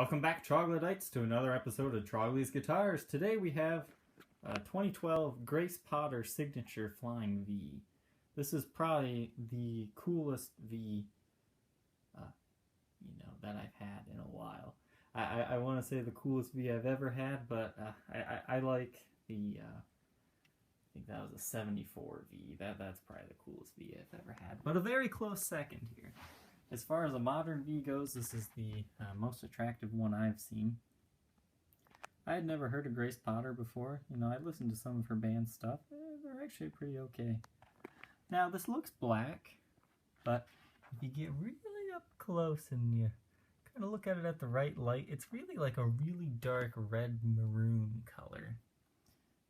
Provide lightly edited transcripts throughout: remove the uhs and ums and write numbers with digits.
Welcome back, Troglodytes, to another episode of Trogly's Guitars. Today we have a 2012 Grace Potter Signature Flying V. This is probably the coolest V, that I've had in a while. I want to say the coolest V I've ever had, but I like the, I think that was a 74 V. That's probably the coolest V I've ever had, but a very close second here. As far as a modern V goes, this is the most attractive one I've seen. I had never heard of Grace Potter before. I listened to some of her band stuff. They're actually pretty okay. Now, this looks black, but if you get really up close and you kind of look at it at the right light, it's really like a really dark red maroon color.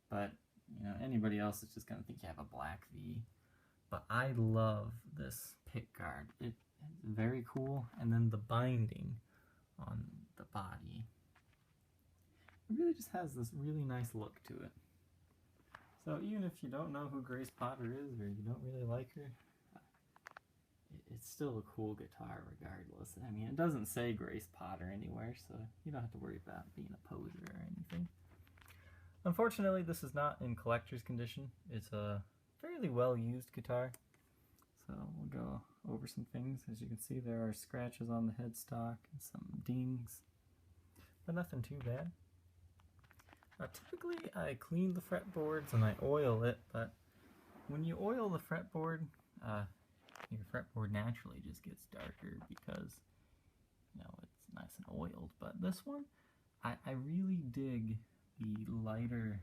But, anybody else is just going to think you have a black V. But I love this pick guard. It's very cool, and then the binding on the body. It really just has this really nice look to it. So even if you don't know who Grace Potter is, or you don't really like her, it's still a cool guitar regardless. I mean, it doesn't say Grace Potter anywhere, so you don't have to worry about being a poser or anything. Unfortunately, this is not in collector's condition. It's a fairly well-used guitar. So we'll go over some things. As you can see, there are scratches on the headstock and some dings, but nothing too bad. Typically, I clean the fretboards and I oil it, but when you oil the fretboard, your fretboard naturally just gets darker because, it's nice and oiled. But this one, I really dig the lighter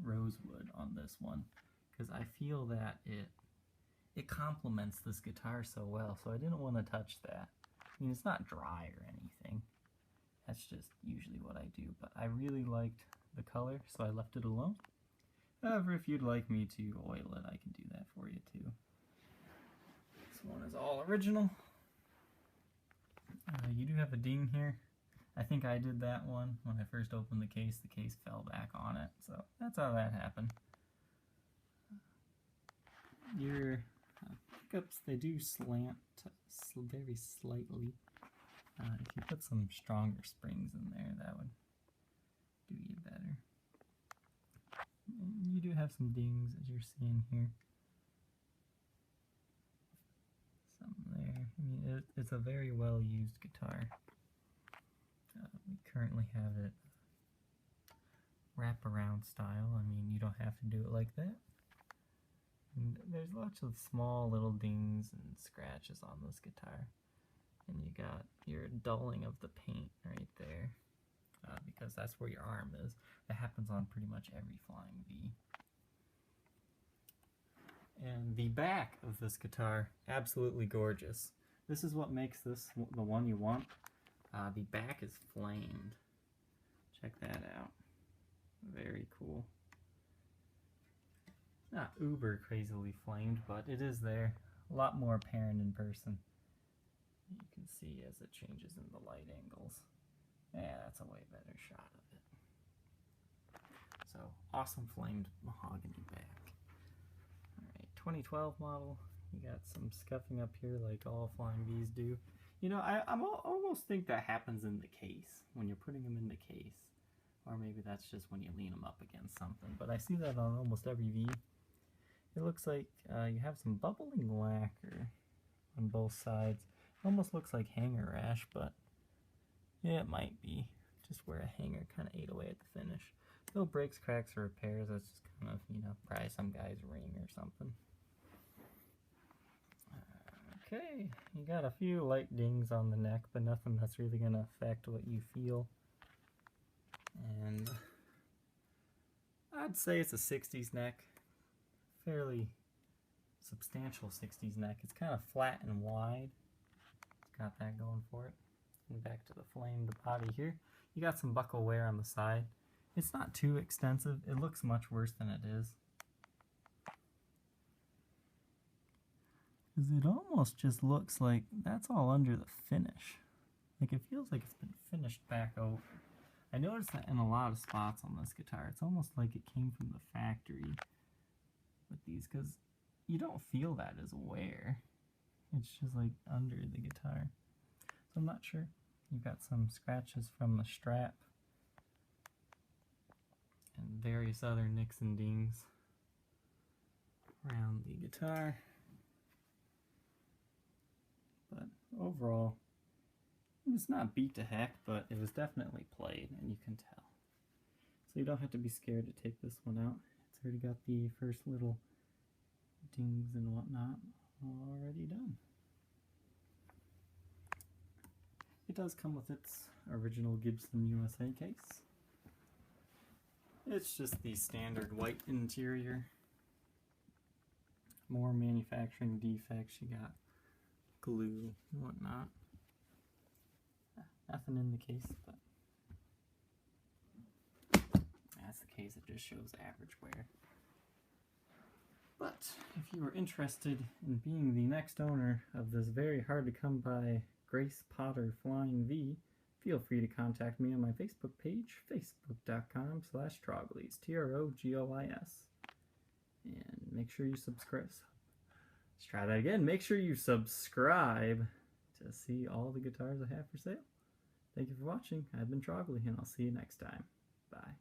rosewood on this one, because I feel that it complements this guitar so well, so I didn't want to touch that. I mean, it's not dry or anything. That's just usually what I do, but I really liked the color, so I left it alone. However, if you'd like me to oil it, I can do that for you too. This one is all original. You do have a ding here. I think I did that one when I first opened the case fell back on it, so that's how that happened. Your pickups, they do slant very slightly. If you put some stronger springs in there, that would do you better. And you do have some dings, as you're seeing here. Some there. I mean, it's a very well-used guitar. We currently have it wraparound style. I mean, you don't have to do it like that. And there's lots of small little dings and scratches on this guitar. And you got your dulling of the paint right there, because that's where your arm is. That happens on pretty much every Flying V. And the back of this guitar, absolutely gorgeous. This is what makes this the one you want. The back is flamed. Check that out. Very cool. Not uber crazily flamed, but it is there. A lot more apparent in person. You can see as it changes in the light angles. Yeah, that's a way better shot of it. So, awesome flamed mahogany back. Alright, 2012 model. You got some scuffing up here like all Flying Vs do. I almost think that happens in the case, when you're putting them in the case. Or maybe that's just when you lean them up against something. But I see that on almost every V. It looks like you have some bubbling lacquer on both sides. It almost looks like hanger rash, but yeah, it might be. Just where a hanger kind of ate away at the finish. No breaks, cracks, or repairs. That's just kind of, probably some guy's ring or something. Okay, you got a few light dings on the neck, but nothing that's really going to affect what you feel. And I'd say it's a 60s neck. Fairly substantial 60s neck. It's kind of flat and wide. It's got that going for it. And back to the flamed body here. You got some buckle wear on the side. It's not too extensive. It looks much worse than it is. Because it almost just looks like that's all under the finish. Like it feels like it's been finished back over. I noticed that in a lot of spots on this guitar. It's almost like it came from the factory with these, because you don't feel that as wear. It's just like under the guitar. So I'm not sure. You've got some scratches from the strap and various other nicks and dings around the guitar. But overall, it's not beat to heck, but it was definitely played, and you can tell. So you don't have to be scared to take this one out. It's already got the first little dings and whatnot already done. It does come with its original Gibson USA case. It's just the standard white interior. More manufacturing defects. You got glue and whatnot. Nothing in the case, but that's the case. It just shows average wear. But if you are interested in being the next owner of this very hard to come by Grace Potter Flying V, feel free to contact me on my Facebook page, facebook.com/Troglys, TROGOYS. And make sure you subscribe. Let's try that again. Make sure you subscribe to see all the guitars I have for sale. Thank you for watching. I've been Trogly, and I'll see you next time. Bye.